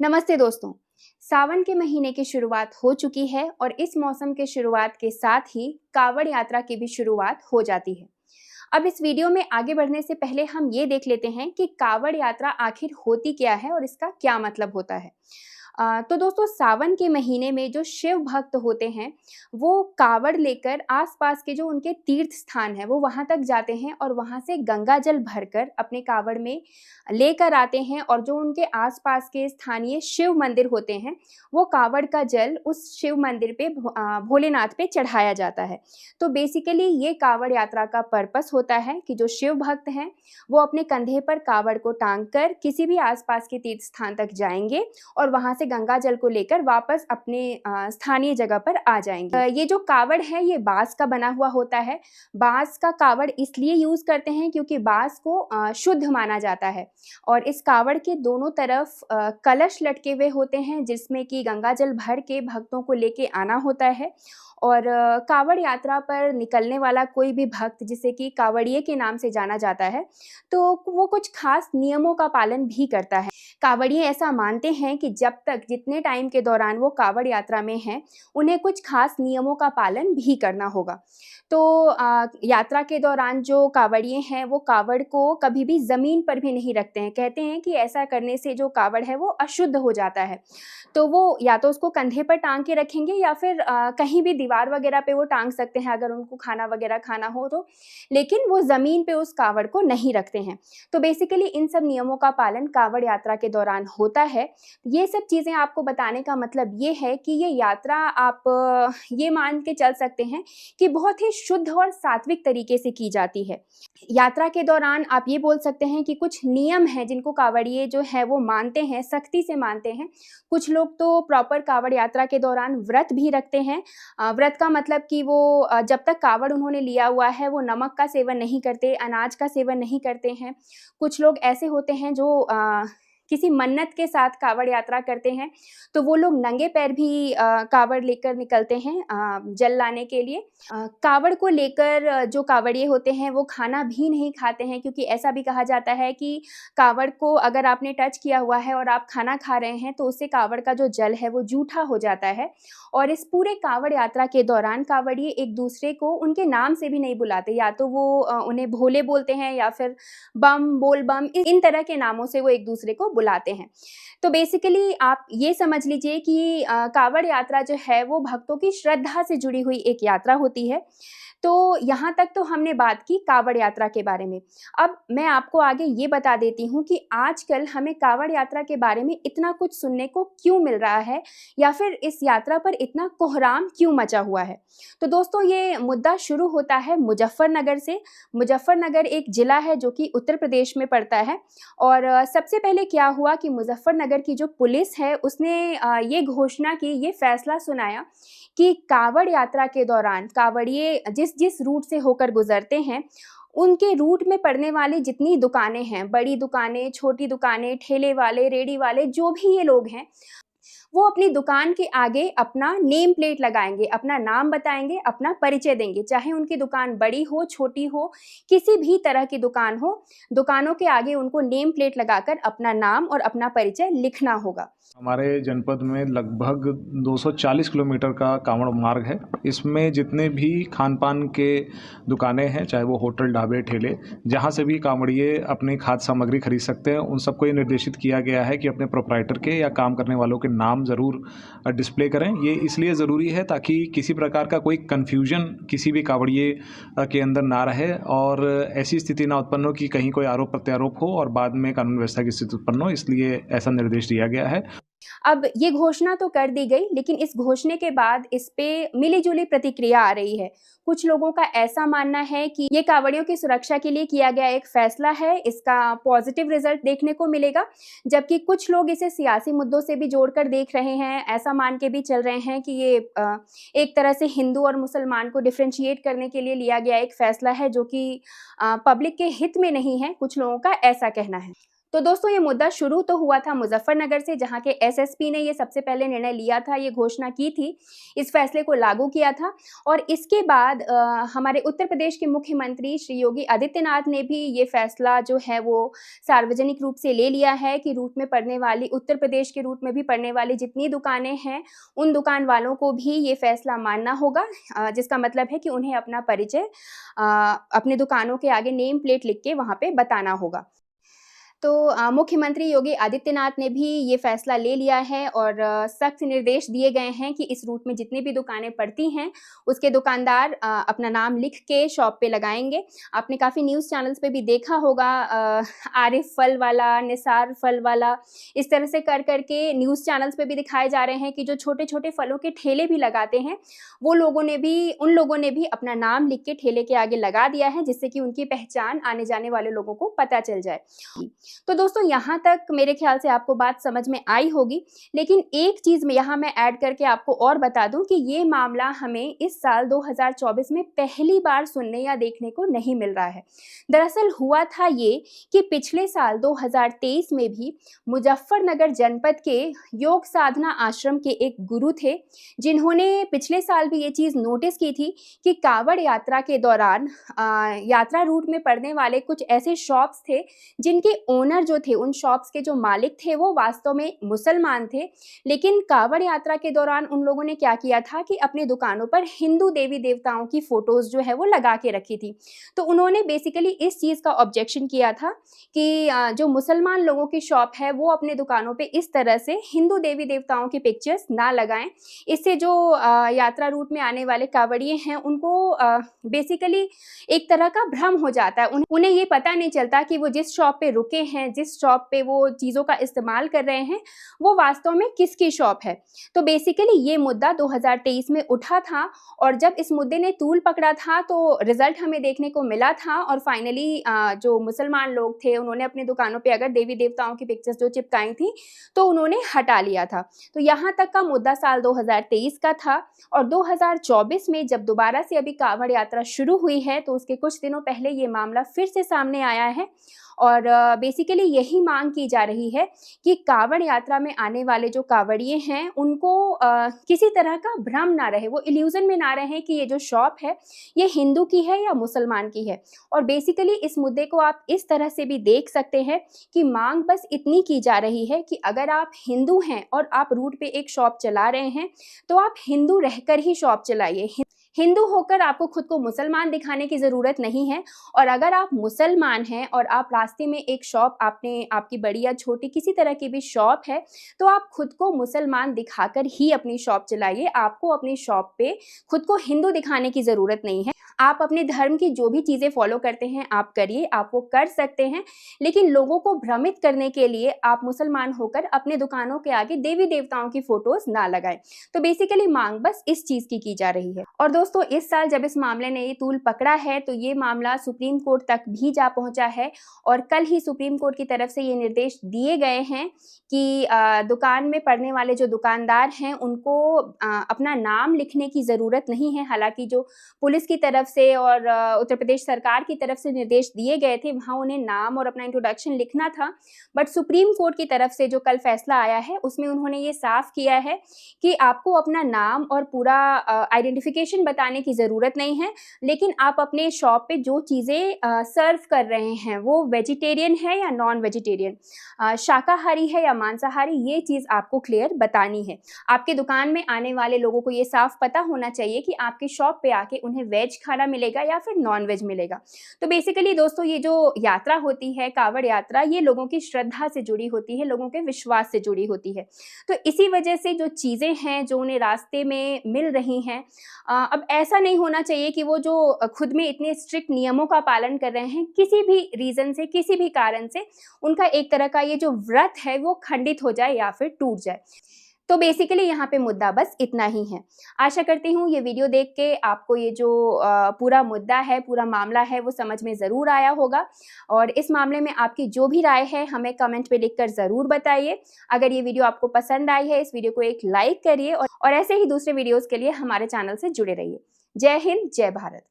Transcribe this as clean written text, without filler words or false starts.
नमस्ते दोस्तों। सावन के महीने की शुरुआत हो चुकी है और इस मौसम के शुरुआत के साथ ही कावड़ यात्रा की भी शुरुआत हो जाती है। अब इस वीडियो में आगे बढ़ने से पहले हम ये देख लेते हैं कि कावड़ यात्रा आखिर होती क्या है और इसका क्या मतलब होता है। तो दोस्तों, सावन के महीने में जो शिव भक्त होते हैं वो कावड़ लेकर आसपास के जो उनके तीर्थ स्थान है वो वहां तक जाते हैं और वहां से गंगा जल भरकर अपने कावड़ में लेकर आते हैं और जो उनके आसपास के स्थानीय शिव मंदिर होते हैं वो कावड़ का जल उस शिव मंदिर पे भोलेनाथ पे चढ़ाया जाता है। तो बेसिकली ये कावड़ यात्रा का पर्पस होता है कि जो शिव भक्त हैं वो अपने कंधे पर कावड़ को टांग कर किसी भी आसपास के तीर्थ स्थान तक जाएंगे और वहां से गंगा जल को लेकर वापस अपने स्थानीय जगह पर आ जाएंगे। ये जो कावड़ है ये बांस का बना हुआ होता है। बांस का कावड़ इसलिए यूज करते हैं क्योंकि बांस को शुद्ध माना जाता है और इस कावड़ के दोनों तरफ कलश लटके हुए होते हैं जिसमें कि गंगा जल भर के भक्तों को लेके आना होता है। और कावड़ यात्रा पर निकलने वाला कोई भी भक्त जिसे कि कावड़िए के नाम से जाना जाता है तो वो कुछ खास नियमों का पालन भी करता है। कावड़िए ऐसा मानते हैं कि जब तक जितने टाइम के दौरान वो कावड़ यात्रा में हैं उन्हें कुछ खास नियमों का पालन भी करना होगा। तो यात्रा के दौरान जो कावड़िए हैं वो कावड़ को कभी भी ज़मीन पर भी नहीं रखते हैं। कहते हैं कि ऐसा करने से जो कावड़ है वो अशुद्ध हो जाता है। तो वो या तो उसको कंधे पर टांग के रखेंगे या फिर कहीं भी दीवार वगैरह पे वो टांग सकते हैं अगर उनको खाना वगैरह खाना हो तो, लेकिन वो ज़मीन पे उस कावड़ को नहीं रखते हैं। तो बेसिकली इन सब नियमों का पालन कावड़ यात्रा के दौरान होता है। ये सब चीज़ें आपको बताने का मतलब ये है कि ये यात्रा आप ये मान के चल सकते हैं कि बहुत ही शुद्ध और सात्विक तरीके से की जाती है। यात्रा के दौरान आप ये बोल सकते हैं कि कुछ नियम हैं जिनको कावड़िए जो है वो मानते हैं, सख्ती से मानते हैं। कुछ लोग तो प्रॉपर कावड़ यात्रा के दौरान व्रत भी रखते हैं। व्रत का मतलब कि वो जब तक कावड़ उन्होंने लिया हुआ है वो नमक का सेवन नहीं करते, अनाज का सेवन नहीं करते हैं। कुछ लोग ऐसे होते हैं जो किसी मन्नत के साथ कावड़ यात्रा करते हैं तो वो लोग नंगे पैर भी कावड़ लेकर निकलते हैं जल लाने के लिए। कावड़ को लेकर जो कावड़िए होते हैं वो खाना भी नहीं खाते हैं क्योंकि ऐसा भी कहा जाता है कि कावड़ को अगर आपने टच किया हुआ है और आप खाना खा रहे हैं तो उससे कावड़ का जो जल है वो जूठा हो जाता है। और इस पूरे कावड़ यात्रा के दौरान कावड़िए एक दूसरे को उनके नाम से भी नहीं बुलाते, या तो वो उन्हें भोले बोलते हैं या फिर बम बोल बम, इन तरह के नामों से वो एक दूसरे को बुलाते हैं। तो बेसिकली आप ये समझ लीजिए कि कावड़ यात्रा जो है वो भक्तों की श्रद्धा से जुड़ी हुई एक यात्रा होती है। तो यहाँ तक तो हमने बात की कावड़ यात्रा के बारे में। अब मैं आपको आगे ये बता देती हूँ कि आजकल हमें कावड़ यात्रा के बारे में इतना कुछ सुनने को क्यों मिल रहा है या फिर इस यात्रा पर इतना कोहराम क्यों मचा हुआ है। तो दोस्तों, ये मुद्दा शुरू होता है मुजफ्फरनगर से। मुजफ्फरनगर एक ज़िला है जो कि उत्तर प्रदेश में पड़ता है। और सबसे पहले क्या हुआ कि मुजफ्फरनगर की जो पुलिस है उसने ये घोषणा की, ये फैसला सुनाया कि कावड़ यात्रा के दौरान कावड़िए जिस जिस रूट से होकर गुजरते हैं उनके रूट में पड़ने वाली जितनी दुकानें हैं, बड़ी दुकानें, छोटी दुकानें, ठेले वाले, रेडी वाले, जो भी ये लोग हैं वो अपनी दुकान के आगे अपना नेम प्लेट लगाएंगे, अपना नाम बताएंगे, अपना परिचय देंगे। चाहे उनकी दुकान बड़ी हो, छोटी हो, किसी भी तरह की दुकान हो, दुकानों के आगे उनको नेम प्लेट लगाकर अपना नाम और अपना परिचय लिखना होगा। हमारे जनपद में लगभग 240 किलोमीटर का कांवड़ मार्ग है। इसमें जितने भी खान पान के दुकानें हैं, चाहे वो होटल, ढाबे, ठेले, जहाँ से भी कांवड़िए अपनी खाद्य सामग्री खरीद सकते हैं, उन सबको ये निर्देशित किया गया है कि अपने प्रोप्राइटर के या काम करने वालों के नाम ज़रूर डिस्प्ले करें। ये इसलिए ज़रूरी है ताकि किसी प्रकार का कोई कन्फ्यूजन किसी भी कांवड़िए के अंदर ना रहे और ऐसी स्थिति ना उत्पन्न हो कि कहीं कोई आरोप प्रत्यारोप हो और बाद में कानून व्यवस्था की स्थिति उत्पन्न हो। इसलिए ऐसा निर्देश दिया गया है। अब ये घोषणा तो कर दी गई, लेकिन इस घोषणे के बाद इस पे मिली-जुली प्रतिक्रिया आ रही है। कुछ लोगों का ऐसा मानना है कि ये कांवड़ियों की सुरक्षा के लिए किया गया एक फैसला है, इसका पॉजिटिव रिजल्ट देखने को मिलेगा। जबकि कुछ लोग इसे सियासी मुद्दों से भी जोड़कर देख रहे हैं, ऐसा मान के भी चल रहे हैं कि ये एक तरह से हिंदू और मुसलमान को डिफरेंशिएट करने के लिए लिया गया एक फैसला है जो कि पब्लिक के हित में नहीं है, कुछ लोगों का ऐसा कहना है। तो दोस्तों ये मुद्दा शुरू तो हुआ था मुजफ्फरनगर से, जहां के एसएसपी ने ये सबसे पहले निर्णय लिया था, ये घोषणा की थी, इस फैसले को लागू किया था। और इसके बाद हमारे उत्तर प्रदेश के मुख्यमंत्री श्री योगी आदित्यनाथ ने भी ये फैसला जो है वो सार्वजनिक रूप से ले लिया है कि रूट में पड़ने वाली, उत्तर प्रदेश के रूट में भी पड़ने वाली जितनी दुकानें हैं उन दुकान वालों को भी ये फैसला मानना होगा, जिसका मतलब है कि उन्हें अपना परिचय अपने दुकानों के आगे नेम प्लेट लिख के वहाँ पे बताना होगा। तो मुख्यमंत्री योगी आदित्यनाथ ने भी ये फैसला ले लिया है और सख्त निर्देश दिए गए हैं कि इस रूट में जितनी भी दुकानें पड़ती हैं उसके दुकानदार अपना नाम लिख के शॉप पे लगाएंगे। आपने काफ़ी न्यूज़ चैनल्स पे भी देखा होगा, आरिफ फल वाला, निसार फल वाला, इस तरह से कर करके न्यूज़ चैनल्स पे भी दिखाए जा रहे हैं कि जो छोटे छोटे फलों के ठेले भी लगाते हैं वो उन लोगों ने भी अपना नाम लिख के ठेले के आगे लगा दिया है, जिससे कि उनकी पहचान आने जाने वाले लोगों को पता चल जाए। तो दोस्तों यहाँ तक मेरे ख्याल से आपको बात समझ में आई होगी, लेकिन एक चीज़ में यहाँ मैं ऐड करके आपको और बता दूं कि ये मामला हमें इस साल 2024 में पहली बार सुनने या देखने को नहीं मिल रहा है। दरअसल हुआ था ये कि पिछले साल 2023 में भी मुजफ्फरनगर जनपद के योग साधना आश्रम के एक गुरु थे, जिन्होंने पिछले साल भी ये चीज़ नोटिस की थी कि कांवड़ यात्रा के दौरान यात्रा रूट में पड़ने वाले कुछ ऐसे शॉप्स थे जिनके ओनर जो थे, उन शॉप्स के जो मालिक थे वो वास्तव में मुसलमान थे, लेकिन कांवड़ यात्रा के दौरान उन लोगों ने क्या किया था कि अपनी दुकानों पर हिंदू देवी देवताओं की फोटोज जो है वो लगा के रखी थी। तो उन्होंने बेसिकली इस चीज़ का ऑब्जेक्शन किया था कि जो मुसलमान लोगों की शॉप है वो अपने दुकानों पे इस तरह से हिंदू देवी देवताओं की पिक्चर्स ना लगाएं। इससे जो यात्रा रूट में आने वाले कांवड़िए हैं उनको बेसिकली एक तरह का भ्रम हो जाता है, उन्हें ये पता नहीं चलता कि वो जिस शॉप पे रुके हैं, जिस शॉप पे वो चीज़ों का इस्तेमाल कर रहे हैं वो वास्तव में किसकी शॉप है। तो बेसिकली ये मुद्दा 2023 में उठा था और जब इस मुद्दे ने तूल पकड़ा था तो रिजल्ट हमें देखने को मिला था और फाइनली जो मुसलमान लोग थे उन्होंने अपनी दुकानों पे अगर देवी देवताओं की पिक्चर्स जो चिपकाई थी तो उन्होंने हटा लिया था। तो यहाँ तक का मुद्दा साल 2023 का था और 2024 में जब दोबारा से अभी कांवड़ यात्रा शुरू हुई है तो उसके कुछ दिनों पहले ये मामला फिर से सामने आया है और बेसिकली यही मांग की जा रही है कि कांवड़ यात्रा में आने वाले जो कांवड़िए हैं उनको किसी तरह का भ्रम ना रहे, वो इल्यूजन में ना रहे कि ये जो शॉप है ये हिंदू की है या मुसलमान की है। और बेसिकली इस मुद्दे को आप इस तरह से भी देख सकते हैं कि मांग बस इतनी की जा रही है कि अगर आप हिंदू हैं और आप रूट पे एक शॉप चला रहे हैं तो आप हिंदू रहकर ही शॉप चलाइए। हिंदू होकर आपको खुद को मुसलमान दिखाने की ज़रूरत नहीं है। और अगर आप मुसलमान हैं और आप रास्ते में एक शॉप, आपकी बड़ी या छोटी किसी तरह की भी शॉप है, तो आप खुद को मुसलमान दिखाकर ही अपनी शॉप चलाइए। आपको अपनी शॉप पे खुद को हिंदू दिखाने की ज़रूरत नहीं है। आप अपने धर्म की जो भी चीज़ें फॉलो करते हैं आप करिए, आप वो कर सकते हैं, लेकिन लोगों को भ्रमित करने के लिए आप मुसलमान होकर अपने दुकानों के आगे देवी देवताओं की फोटोज ना लगाएं। तो बेसिकली मांग बस इस चीज़ की जा रही है। और दोस्तों इस साल जब इस मामले ने ये तूल पकड़ा है तो ये मामला सुप्रीम कोर्ट तक भी जा पहुंचा है और कल ही सुप्रीम कोर्ट की तरफ से ये निर्देश दिए गए हैं कि दुकान में पड़ने वाले जो दुकानदार हैं उनको अपना नाम लिखने की ज़रूरत नहीं है। हालांकि जो पुलिस की तरफ से और उत्तर प्रदेश सरकार की तरफ से निर्देश दिए गए थे वहाँ उन्हें नाम और अपना इंट्रोडक्शन लिखना था, बट सुप्रीम कोर्ट की तरफ से जो कल फैसला आया है उसमें उन्होंने ये साफ किया है कि आपको अपना नाम और पूरा आइडेंटिफिकेशन बताने की ज़रूरत नहीं है, लेकिन आप अपने शॉप पे जो चीज़ें सर्व कर रहे हैं वो वेजिटेरियन है या नॉन वेजिटेरियन, शाकाहारी है या मांसाहारी, ये चीज़ आपको क्लियर बतानी है। आपके दुकान में आने वाले लोगों को ये साफ पता होना चाहिए कि आपकी शॉप पे आके उन्हें वेज खाना मिलेगा या फिर नॉन वेज मिलेगा। तो बेसिकली दोस्तों ये जो यात्रा होती है कांवड़ यात्रा, ये लोगों की श्रद्धा से जुड़ी होती है, लोगों के विश्वास से जुड़ी होती है। तो इसी वजह से जो चीज़ें हैं जो उन्हें रास्ते में मिल रही हैं, अब ऐसा नहीं होना चाहिए कि वो जो खुद में इतने स्ट्रिक्ट नियमों का पालन कर रहे हैं किसी भी रीज़न से, किसी भी कारण से उनका एक तरह का ये जो व्रत है वो खंडित हो जाए या फिर टूट जाए। तो बेसिकली यहाँ पे मुद्दा बस इतना ही है। आशा करती हूँ ये वीडियो देख के आपको ये जो पूरा मुद्दा है, पूरा मामला है वो समझ में ज़रूर आया होगा और इस मामले में आपकी जो भी राय है हमें कमेंट पे लिखकर ज़रूर बताइए। अगर ये वीडियो आपको पसंद आई है इस वीडियो को एक लाइक करिए और ऐसे ही दूसरे वीडियोज़ के लिए हमारे चैनल से जुड़े रहिए। जय हिंद, जय भारत।